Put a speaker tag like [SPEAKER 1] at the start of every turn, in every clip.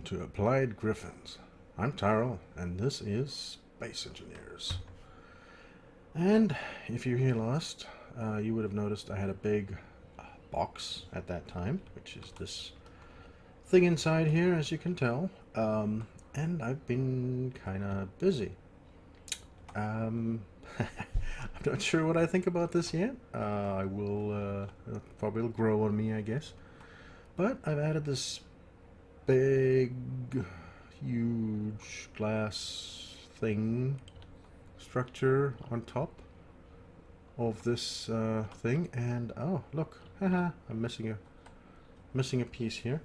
[SPEAKER 1] to Applied Griffins. I'm Tyrell, and this is Space Engineers. And if you're here last, you would have noticed I had a big box at that time, which is this thing inside here, as you can tell. And I've been kind of busy. I'm not sure what I think about this yet. I will probably will grow on me, I guess. But I've added this big, huge glass thing structure on top of this thing, and oh look, haha, I'm missing a piece here.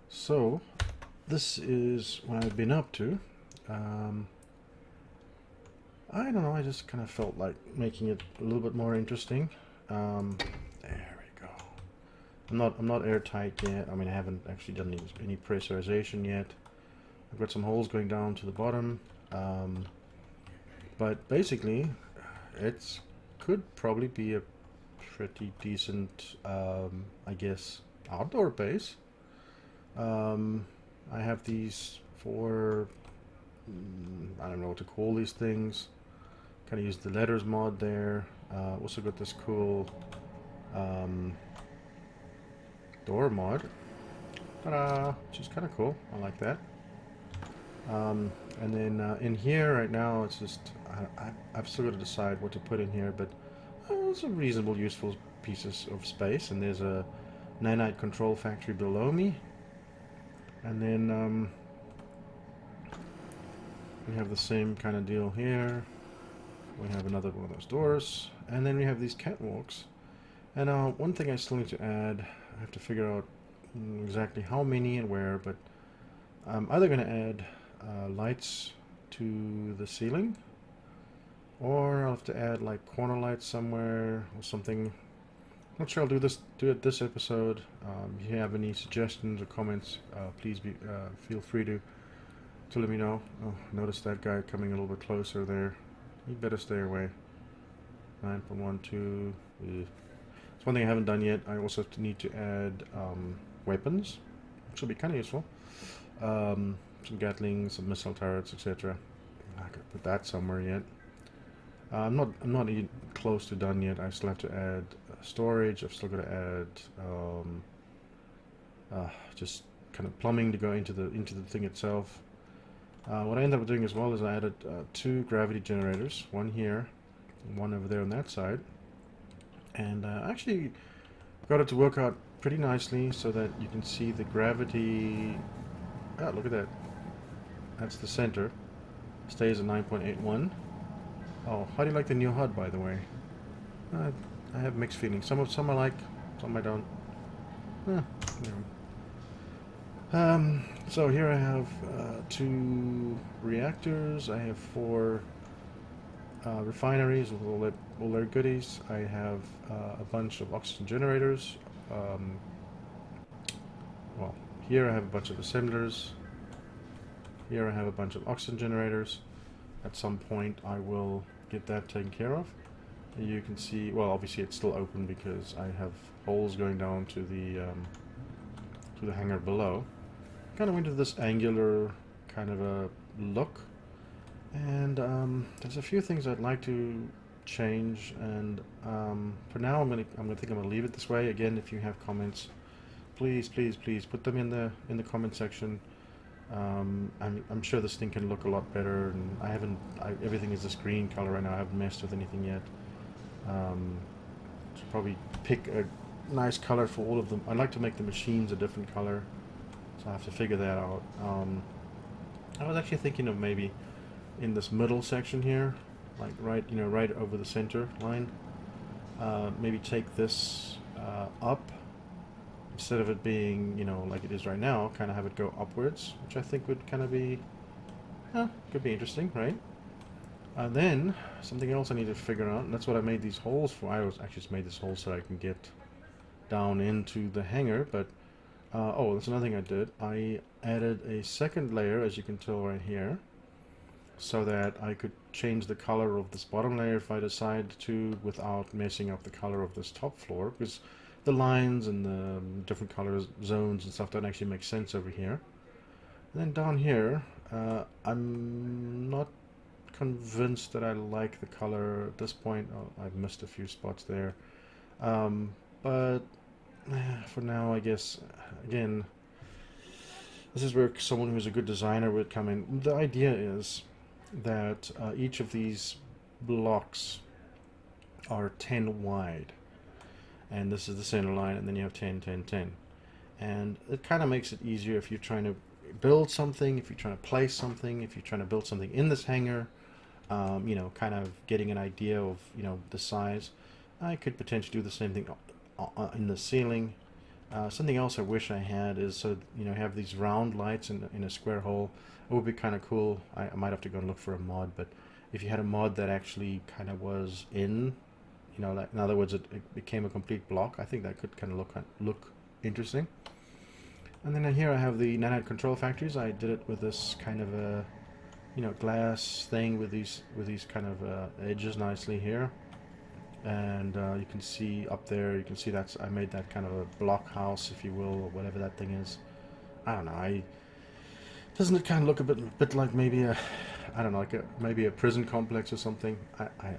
[SPEAKER 1] So this is what I've been up to. I don't know, I just kind of felt like making it a little bit more interesting. There we go. I'm not airtight yet. I mean, I haven't actually done any pressurization yet. I've got some holes going down to the bottom. But basically, it could probably be a pretty decent, I guess, outdoor base. I have these four, I don't know what to call these things. Kind of use the letters mod there. Also got this cool door mod. Ta-da! Which is kind of cool. I like that. And then in here right now, it's just I've still got to decide what to put in here, but it's a reasonable, useful pieces of space. And there's a nanite control factory below me, and then we have the same kind of deal here. We have another one of those doors, and then we have these catwalks. And one thing I still need to add, I have to figure out exactly how many and where, but I'm either going to add lights to the ceiling, or I'll have to add like corner lights somewhere or something. Not sure I'll do it this episode. If you have any suggestions or comments, please feel free to let me know. Oh, notice that guy coming a little bit closer there. You better stay away. 9.12. It's one thing I haven't done yet. I also need to add weapons, which will be kind of useful. Some Gatlings, some missile turrets, etc. I could put that somewhere yet. I'm not even close to done yet. I still have to add storage. I've still got to add just kind of plumbing to go into the thing itself. What I ended up doing as well is I added 2 gravity generators, one here, and one over there on that side, and I actually got it to work out pretty nicely so that you can see the gravity. Ah, look at that. That's the center. Stays at 9.81. Oh, how do you like the new HUD, by the way? I have mixed feelings. Some I like, some I don't. So here I have 2 reactors. I have 4 refineries with all their goodies. I have a bunch of oxygen generators. Well, here I have a bunch of assemblers. Here I have a bunch of oxygen generators. At some point I will get that taken care of. You can see, well, obviously it's still open because I have holes going down to the hangar below. Kind of went to this angular kind of a look, and there's a few things I'd like to change, and for now I'm gonna leave it this way. Again, if you have comments, please put them in the comment section. I'm sure this thing can look a lot better, and everything is this green color right now. I haven't messed with anything yet. Should probably pick a nice color for all of them. I'd like to make the machines a different color, so I have to figure that out. I was actually thinking of maybe in this middle section here, like right over the center line, maybe take this up. Instead of it being, like it is right now, kind of have it go upwards, which I think would kind of be, could be interesting, right? And then, something else I need to figure out, and that's what I made these holes for. I actually just made this hole so that I can get down into the hangar, but, oh, that's another thing I did. I added a second layer, as you can tell right here, so that I could change the color of this bottom layer if I decide to, without messing up the color of this top floor, because the lines and the different colors, zones and stuff don't actually make sense over here. And then down here, I'm not convinced that I like the color at this point. Oh, I've missed a few spots there. But for now, I guess, again, this is where someone who's a good designer would come in. The idea is that each of these blocks are 10 wide. And this is the center line, and then you have 10, 10, 10. And it kind of makes it easier if you're trying to build something, if you're trying to place something, if you're trying to build something in this hangar, kind of getting an idea of, the size. I could potentially do the same thing in the ceiling. Something else I wish I had is, so, have these round lights in a square hole. It would be kind of cool. I might have to go and look for a mod, but if you had a mod that actually kind of was in, like, in other words, it became a complete block, I think that could kind of look interesting. And then here I have the nanite control factories. I did it with this kind of a, glass thing with these kind of edges nicely here. And you can see up there, you can see I made that kind of a block house, if you will, or whatever that thing is. I don't know. Doesn't it kind of look a bit like maybe I don't know, like maybe a prison complex or something? I don't know.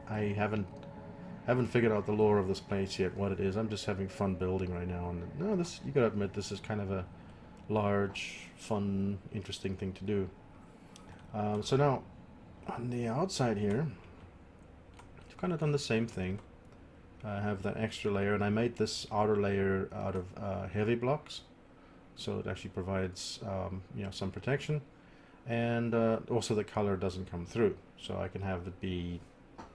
[SPEAKER 1] I haven't figured out the lore of this place yet, what it is. I'm just having fun building right now, and no, you gotta admit, this is kind of a large, fun, interesting thing to do. So now, on the outside here, I've kind of done the same thing. I have that extra layer, and I made this outer layer out of heavy blocks, so it actually provides some protection, and also the color doesn't come through, so I can have it be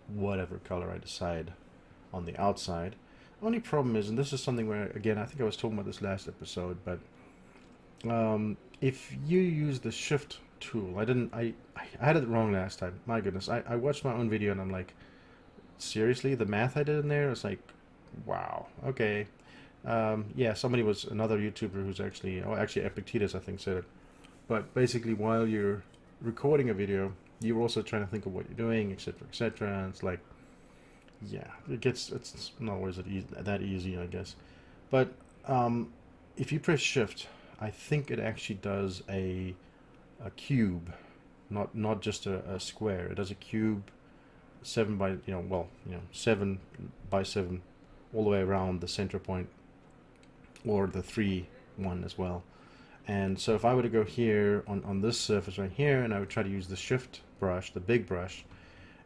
[SPEAKER 1] whatever color I decide on the outside. Only problem is, and this is something where, again, I think I was talking about this last episode, but if you use the shift tool, I had it wrong last time. My goodness, I watched my own video and I'm like, seriously, the math I did in there is like, wow, okay. Yeah, another YouTuber who's actually Ep2 I think said it. But basically, while you're recording a video, you're also trying to think of what you're doing, etc., etc. And it's like, yeah, it's not always that easy, I guess. But if you press Shift, I think it actually does a cube, not just a square. It does a cube, 7 by 7, all the way around the center point, or the 3 one as well. And so if I were to go here on this surface right here, and I would try to use the shift brush, the big brush,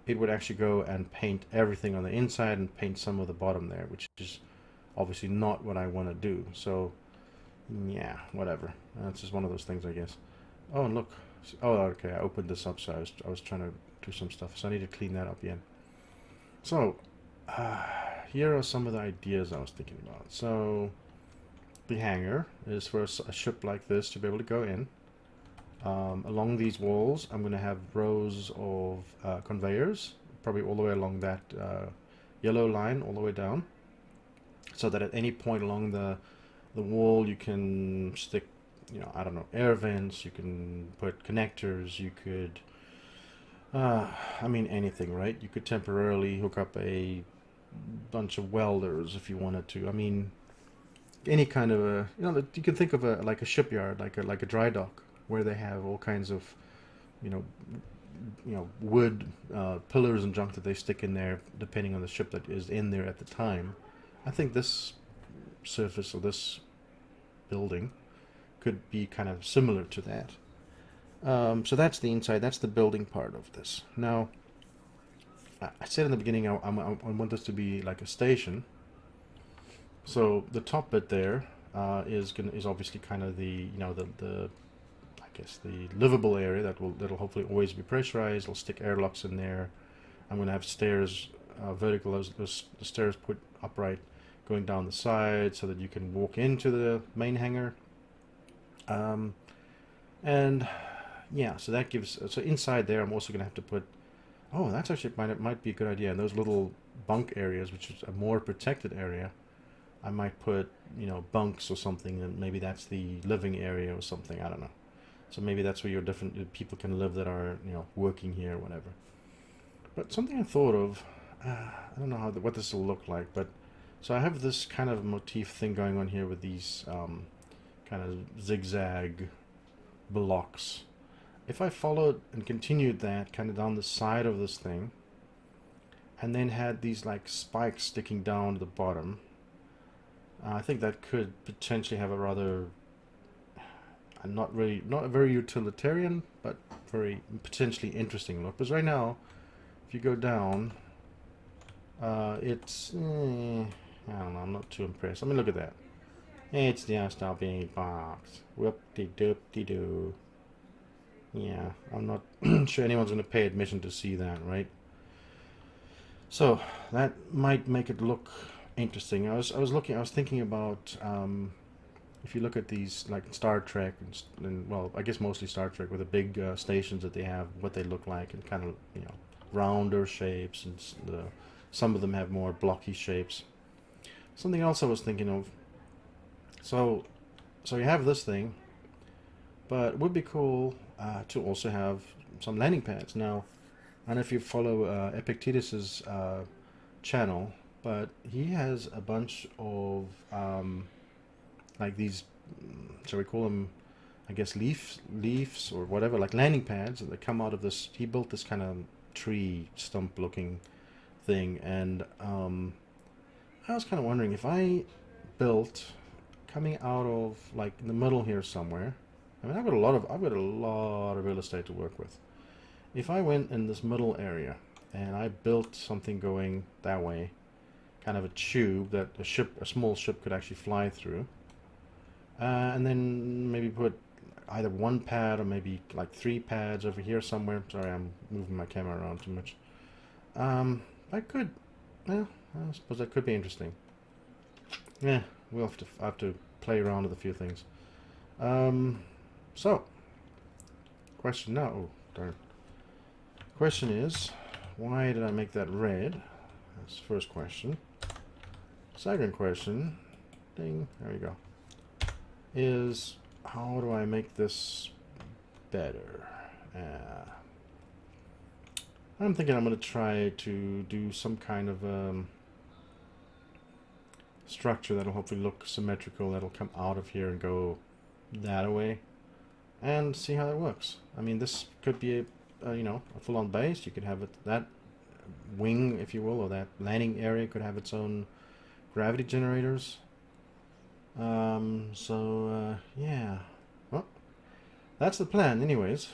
[SPEAKER 1] it would actually go and paint everything on the inside and paint some of the bottom there, which is obviously not what I want to do. So yeah, whatever. That's just one of those things, I guess. Oh, and look. Oh, okay, I opened this up, so I was trying to do some stuff, so I need to clean that up again. So here are some of the ideas I was thinking about. So the hangar is for a ship like this to be able to go in. Along these walls, I'm going to have rows of conveyors, probably all the way along that yellow line, all the way down, so that at any point along the wall you can stick, I don't know, air vents, you can put connectors, you could, anything, right? You could temporarily hook up a bunch of welders if you wanted to. Any kind of a, you can think of like a shipyard, like a dry dock, where they have all kinds of, wood pillars and junk that they stick in there, depending on the ship that is in there at the time. I think this surface or this building could be kind of similar to that. So that's the inside. That's the building part of this. Now, I said in the beginning I want this to be like a station. So the top bit there is obviously kind of the I guess the livable area that'll hopefully always be pressurized. I'll stick airlocks in there. I'm going to have stairs, vertical, the stairs put upright, going down the side so that you can walk into the main hangar. And yeah, so that gives, so inside there I'm also going to have to put, oh, that's actually might be a good idea. And those little bunk areas, which is a more protected area, I might put, bunks or something, and maybe that's the living area or something. I don't know. So maybe that's where your different people can live that are, working here or whatever. But something I thought of, I don't know what this will look like, but So I have this kind of motif thing going on here with these kind of zigzag blocks. If I followed and continued that kind of down the side of this thing, and then had these like spikes sticking down to the bottom, I think that could potentially have a rather not a very utilitarian, but very potentially interesting look. Because right now, if you go down, it's I don't know. I'm not too impressed. I mean, look at that. It's just a big box. Whoop-de-doop-de-doo. Yeah, I'm not sure anyone's going to pay admission to see that, right? So that might make it look interesting. I was thinking about if you look at these like Star Trek and well, I guess mostly Star Trek with the big stations that they have, what they look like, and kind of rounder shapes, and some of them have more blocky shapes. Something else I was thinking of. So you have this thing, but it would be cool to also have some landing pads. Now, I don't know if you follow Epictetus's channel, but he has a bunch of like these, shall we call them, I guess leaves or whatever, like landing pads that come out of this. He built this kind of tree stump looking thing, and I was kind of wondering if I built coming out of like in the middle here somewhere. I mean, I've got a lot of real estate to work with. If I went in this middle area and I built something going that way, kind of a tube that a small ship could actually fly through, and then maybe put either one pad or maybe like 3 pads over here somewhere. Sorry, I'm moving my camera around too much. I could, well, I suppose that could be interesting. Yeah, we'll have to play around with a few things. So, question now. Oh, darn. Question is, why did I make that red? That's the first question. Second question, ding, there you go, is how do I make this better? I'm thinking I'm going to try to do some kind of structure that'll hopefully look symmetrical, that'll come out of here and go that way, and see how that works. I mean, this could be a full-on base. You could have it, that wing, if you will, or that landing area could have its own gravity generators. Yeah, well, that's the plan anyways.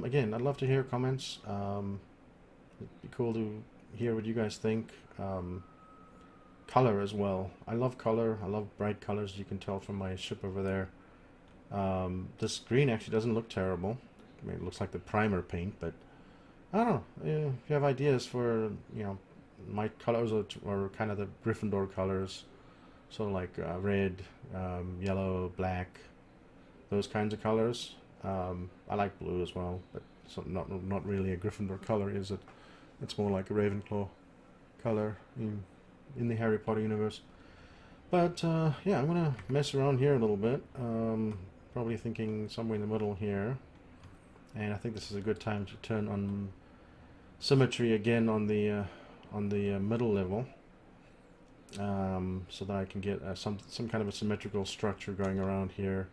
[SPEAKER 1] Again, I'd love to hear comments. It'd be cool to hear what you guys think. Color as well. I love color. I love bright colors. You can tell from my ship over there. This green actually doesn't look terrible. I mean, it looks like the primer paint, but I don't know. If you have ideas for my colors or kind of the Gryffindor colors, so like red, yellow, black, those kinds of colors. I like blue as well, but it's not really a Gryffindor color, is it? It's more like a Ravenclaw color in the Harry Potter universe. But yeah, I'm gonna mess around here a little bit. Probably thinking somewhere in the middle here, and I think this is a good time to turn on symmetry again on the middle level, so that I can get some kind of a symmetrical structure going around here.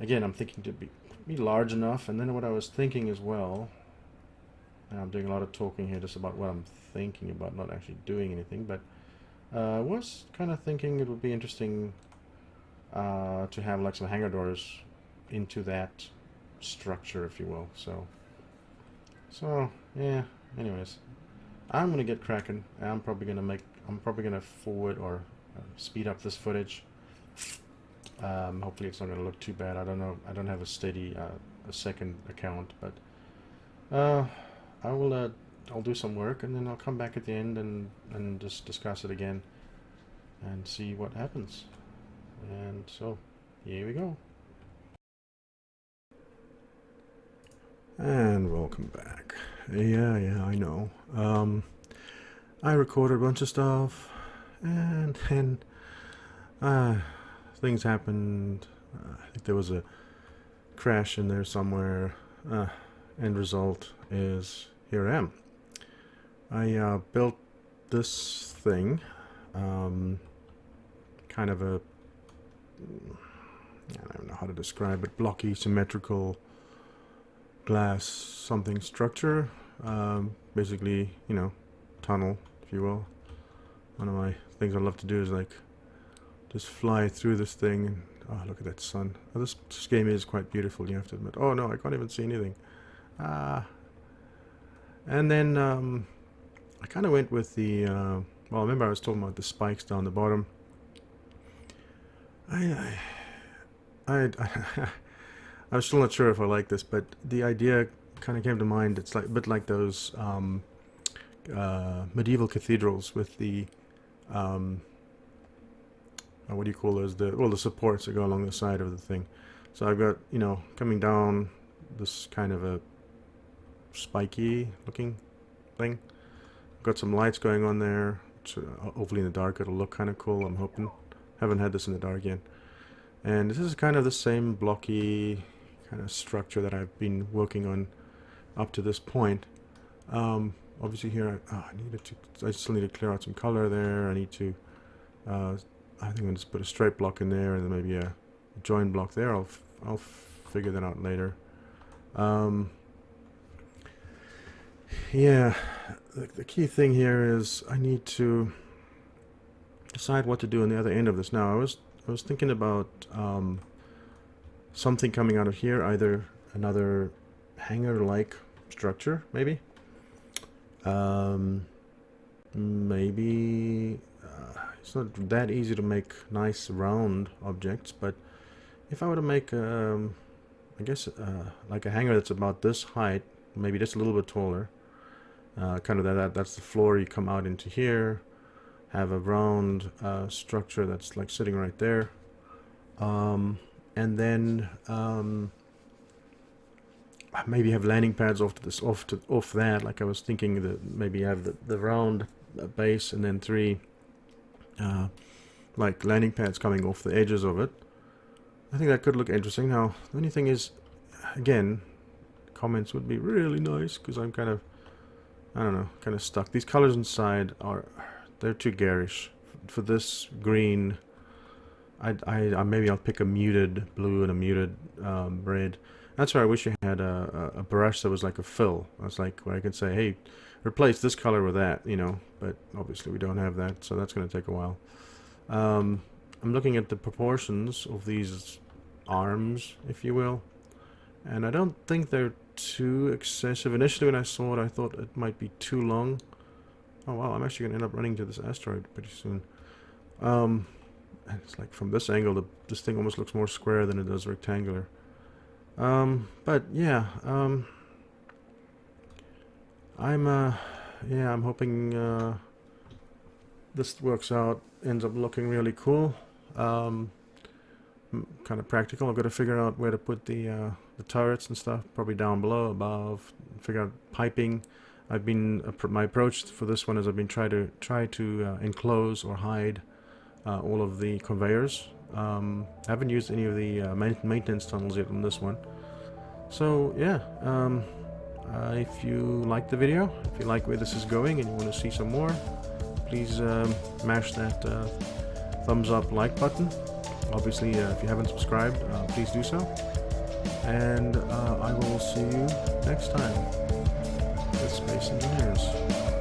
[SPEAKER 1] Again, I'm thinking to be large enough, and then what I was thinking as well, and I'm doing a lot of talking here just about what I'm thinking about, not actually doing anything, but was kind of thinking it would be interesting to have like some hangar doors into that structure, if you will. So yeah. Anyways, I'm gonna get cracking. I'm probably gonna forward or speed up this footage. Hopefully, it's not gonna look too bad. I don't know. I don't have a steady a second account, but I will. I'll do some work and then I'll come back at the end and just discuss it again and see what happens. And so, here we go. And welcome back. Yeah, I know. I recorded a bunch of stuff, and then things happened. I think there was a crash in there somewhere. End result is here I am. I built this thing. kind of a, I don't know how to describe it, blocky, symmetrical glass something structure. Basically, you know, tunnel, if you will. One of my things I love to do is like just fly through this thing and, oh, look at that sun. Oh, this game is quite beautiful, you have to admit. Oh no, I can't even see anything. And then I kind of went with the, well, remember I was talking about the spikes down the bottom. I I'm still not sure if I like this, but the idea kind of came to mind. It's like a bit like those medieval cathedrals with the what do you call those? The supports that go along the side of the thing. So I've got, you know, coming down this kind of a spiky looking thing. I've got some lights going on there. So hopefully in the dark it'll look kind of cool, I'm hoping. Haven't had this in the dark yet. And this is kind of the same blocky kind of structure that I've been working on up to this point. Obviously here I still need to clear out some color there. I need to I think I'll just put a straight block in there and then maybe a join block there. I'll figure that out later. Yeah, the key thing here is I need to decide what to do on the other end of this. Now I was thinking about something coming out of here, either another hanger-like structure, maybe. Maybe it's not that easy to make nice round objects, but if I were to make, I guess, like a hanger that's about this height, maybe just a little bit taller, kind of that's the floor, you come out into here, have a round structure that's like sitting right there, and then maybe have landing pads off that. Like I was thinking that maybe have the round base and then 3 like landing pads coming off the edges of it. I think that could look interesting. Now the only thing is, again, comments would be really nice because I'm kind of, I don't know, kind of stuck. These colors inside they're too garish for this green. I maybe I'll pick a muted blue and a muted red. That's why I wish I had a brush that was like a fill. That's like where I could say, hey, replace this color with that, you know. But obviously we don't have that, so that's going to take a while. I'm looking at the proportions of these arms, if you will, and I don't think they're too excessive. Initially when I saw it, I thought it might be too long. Oh wow, I'm actually going to end up running to this asteroid pretty soon. And it's like from this angle, this thing almost looks more square than it does rectangular. But yeah, I'm hoping this works out, ends up looking really cool. Kind of practical. I've got to figure out where to put the turrets and stuff, probably down below, above. Figure out piping. I've been my approach for this one is I've been try to enclose or hide all of the conveyors. I haven't used any of the maintenance tunnels yet on this one. So yeah, if you like the video, if you like where this is going and you want to see some more, please mash that thumbs up like button. Obviously, if you haven't subscribed, please do so. And I will see you next time with Space Engineers.